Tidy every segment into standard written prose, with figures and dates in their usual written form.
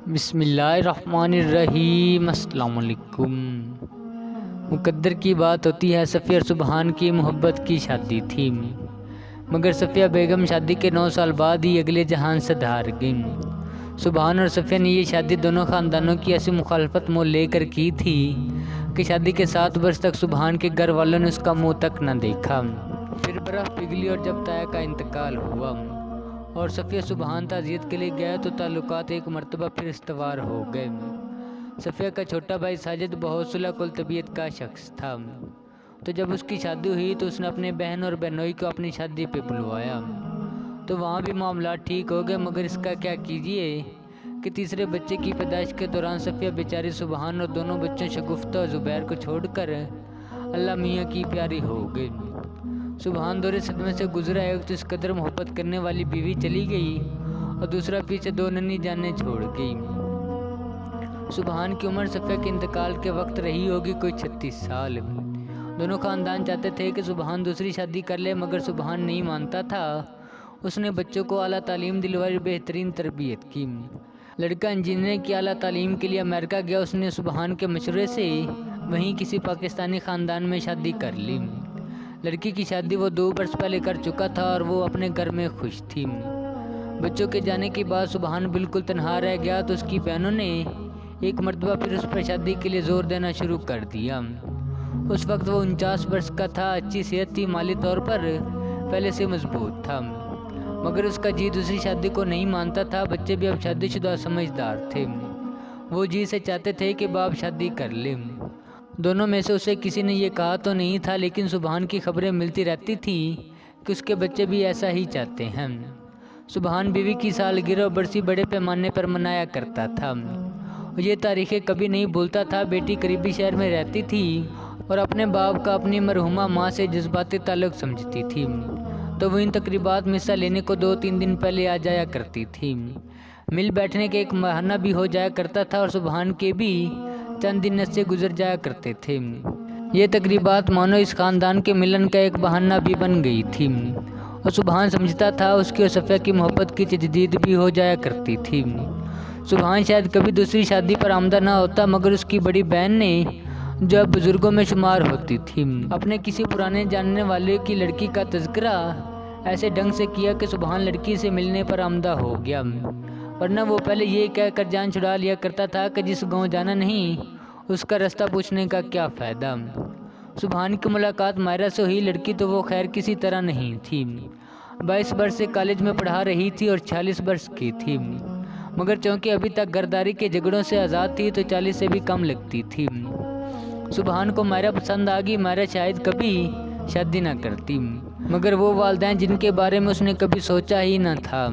بسم اللہ الرحمن الرحیم۔ السلام علیکم۔ مقدر کی بات ہوتی ہے، صفیہ اور سبحان کی محبت کی شادی تھی، مگر صفیہ بیگم شادی کے 9 سال بعد ہی اگلے جہان سے دھار گئیں۔ سبحان اور صفیہ نے یہ شادی دونوں خاندانوں کی ایسی مخالفت مول لے کر کی تھی کہ شادی کے 7 برس تک سبحان کے گھر والوں نے اس کا منہ تک نہ دیکھا۔ پھر برف پگھلی اور جب طاہر کا انتقال ہوا اور صفیہ سبحان تعزیت کے لیے گیا تو تعلقات ایک مرتبہ پھر استوار ہو گئے۔ صفیہ کا چھوٹا بھائی ساجد بہت صلح کل طبیعت کا شخص تھا، تو جب اس کی شادی ہوئی تو اس نے اپنے بہن اور بہنوئی کو اپنی شادی پہ بلوایا، تو وہاں بھی معاملات ٹھیک ہو گئے، مگر اس کا کیا کیجیے کہ تیسرے بچے کی پیدائش کے دوران صفیہ بیچاری سبحان اور دونوں بچوں شگفتہ اور زبیر کو چھوڑ کر اللہ میاں کی پیاری ہو گئی۔ سبحان دورے صدمے سے گزرا، ایک تو اس قدر محبت کرنے والی بیوی چلی گئی اور دوسرا پیچھے 2 ننھی جانیں چھوڑ گئی۔ سبحان کی عمر صفیہ کے انتقال کے وقت رہی ہوگی کوئی 36 سال۔ دونوں خاندان چاہتے تھے کہ سبحان دوسری شادی کر لے، مگر سبحان نہیں مانتا تھا۔ اس نے بچوں کو اعلیٰ تعلیم دلوائی، بہترین تربیت کی۔ لڑکا انجینئرنگ کی اعلیٰ تعلیم کے لیے امریکہ گیا، اس نے سبحان کے مشورے سے وہیں کسی پاکستانی خاندان میں شادی کر لی۔ لڑکی کی شادی وہ 2 برس پہلے کر چکا تھا اور وہ اپنے گھر میں خوش تھی۔ بچوں کے جانے کے بعد سبحان بالکل تنہا رہ گیا، تو اس کی بہنوں نے ایک مرتبہ پھر اس پر شادی کے لیے زور دینا شروع کر دیا۔ اس وقت وہ 49 برس کا تھا، اچھی صحت تھی، مالی طور پر پہلے سے مضبوط تھا، مگر اس کا جی دوسری شادی کو نہیں مانتا تھا۔ بچے بھی اب شادی شدہ سمجھدار تھے، وہ جی سے چاہتے تھے کہ باپ شادی کر لیں۔ دونوں میں سے اسے کسی نے یہ کہا تو نہیں تھا، لیکن سبحان کی خبریں ملتی رہتی تھیں کہ اس کے بچے بھی ایسا ہی چاہتے ہیں۔ سبحان بیوی کی سالگرہ اور برسی بڑے پیمانے پر منایا کرتا تھا اور یہ تاریخیں کبھی نہیں بھولتا تھا۔ بیٹی قریبی شہر میں رہتی تھی اور اپنے باپ کا اپنی مرحومہ ماں سے جذباتی تعلق سمجھتی تھی، تو وہ ان تقریبات میں حصہ لینے کو 2-3 دن پہلے آ جایا کرتی تھی۔ مل بیٹھنے کے ایک بہانہ بھی ہو جایا کرتا تھا اور سبحان کے بھی چند دن سے گزر جایا کرتے تھے۔ یہ تقریبات مانو اس خاندان کے ملن کا ایک بہانہ بھی بن گئی تھی اور سبحان سمجھتا تھا اس کی اور صفیہ کی محبت کی تجدید بھی ہو جایا کرتی تھی۔ سبحان شاید کبھی دوسری شادی پر آمدہ نہ ہوتا، مگر اس کی بڑی بہن نے جو اب بزرگوں میں شمار ہوتی تھی، اپنے کسی پرانے جاننے والے کی لڑکی کا تذکرہ ایسے ڈھنگ سے کیا کہ سبحان لڑکی سے ملنے پر آمدہ ہو گیا، ورنہ وہ پہلے یہ کہہ کر جان چھڑا لیا کرتا تھا کہ جس گاؤں جانا نہیں اس کا رستہ پوچھنے کا کیا فائدہ۔ سبحان کی ملاقات ماہرہ سے ہوئی، لڑکی تو وہ خیر کسی طرح نہیں تھی، 22 برس سے کالج میں پڑھا رہی تھی اور 46 برس کی تھی، مگر چونکہ ابھی تک گھرداری کے جھگڑوں سے آزاد تھی تو 40 سے بھی کم لگتی تھی۔ سبحان کو ماہرہ پسند آ گئی، ماہرہ شاید کبھی شادی نہ کرتی، مگر وہ والدین جن کے بارے میں اس نے کبھی سوچا ہی نہ تھا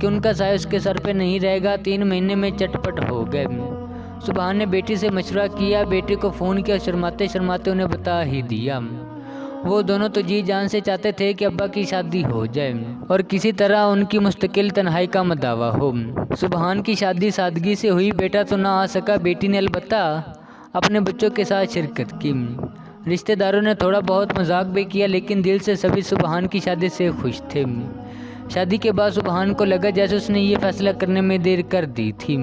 کہ ان کا سایہ اس کے سر پہ نہیں رہے گا، 3 مہینے میں چٹپٹ ہو گئے۔ سبحان نے بیٹی سے مشورہ کیا، بیٹی کو فون کیا، شرماتے شرماتے انہیں بتا ہی دیا۔ وہ دونوں تو جی جان سے چاہتے تھے کہ ابا کی شادی ہو جائے اور کسی طرح ان کی مستقل تنہائی کا مداوع ہو۔ سبحان کی شادی سادگی سے ہوئی، بیٹا تو نہ آ سکا، بیٹی نے البتہ اپنے بچوں کے ساتھ شرکت کی۔ رشتہ داروں نے تھوڑا بہت مذاق بھی کیا، لیکن دل سے سبھی سبحان کی شادی سے خوش تھے۔ شادی کے بعد سبحان کو لگا جیسے اس نے یہ فیصلہ کرنے میں دیر کر دی تھی۔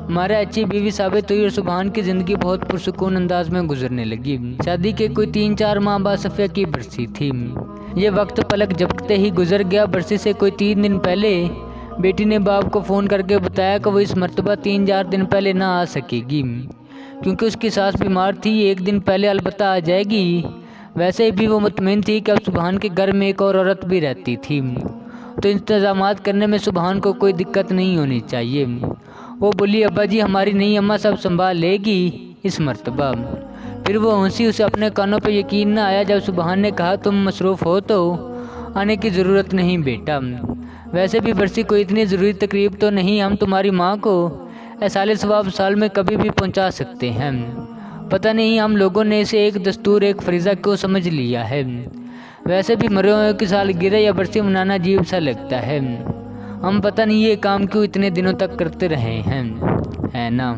ماہرہ اچھی بیوی ثابت ہوئی اور سبحان کی زندگی بہت پرسکون انداز میں گزرنے لگی۔ شادی کے کوئی 3-4 ماہ بعد صفیہ کی برسی تھی۔ یہ وقت پلک جھپکتے ہی گزر گیا۔ برسی سے کوئی 3 دن پہلے بیٹی نے باپ کو فون کر کے بتایا کہ وہ اس مرتبہ 3-4 دن پہلے نہ آ سکے گی کیونکہ اس کی ساس بیمار تھی، 1 دن پہلے البتہ آ جائے گی۔ ویسے بھی وہ مطمئن تھی کہ اب سبحان کے گھر میں ایک اور عورت بھی رہتی تھی، تو انتظامات کرنے میں سبحان کو کوئی دقت نہیں ہونی چاہیے۔ وہ بولی، ابا جی ہماری نئی اماں سب سنبھال لے گی اس مرتبہ۔ پھر وہ ہنسی، اسے اپنے کانوں پہ یقین نہ آیا جب سبحان نے کہا، تم مصروف ہو تو آنے کی ضرورت نہیں بیٹا، ویسے بھی برسی کوئی اتنی ضروری تقریب تو نہیں، ہم تمہاری ماں کو ایصال ثواب سال میں کبھی بھی پہنچا سکتے ہیں۔ پتہ نہیں ہم لوگوں نے اسے ایک دستور، ایک فریضہ کیوں سمجھ لیا ہے، ویسے بھی مرے ہوئے کی سالگرہ یا برسی منانا عجیب سا لگتا ہے، ہم پتہ نہیں یہ کام کیوں اتنے دنوں تک کرتے رہے ہیں، ہے نا۔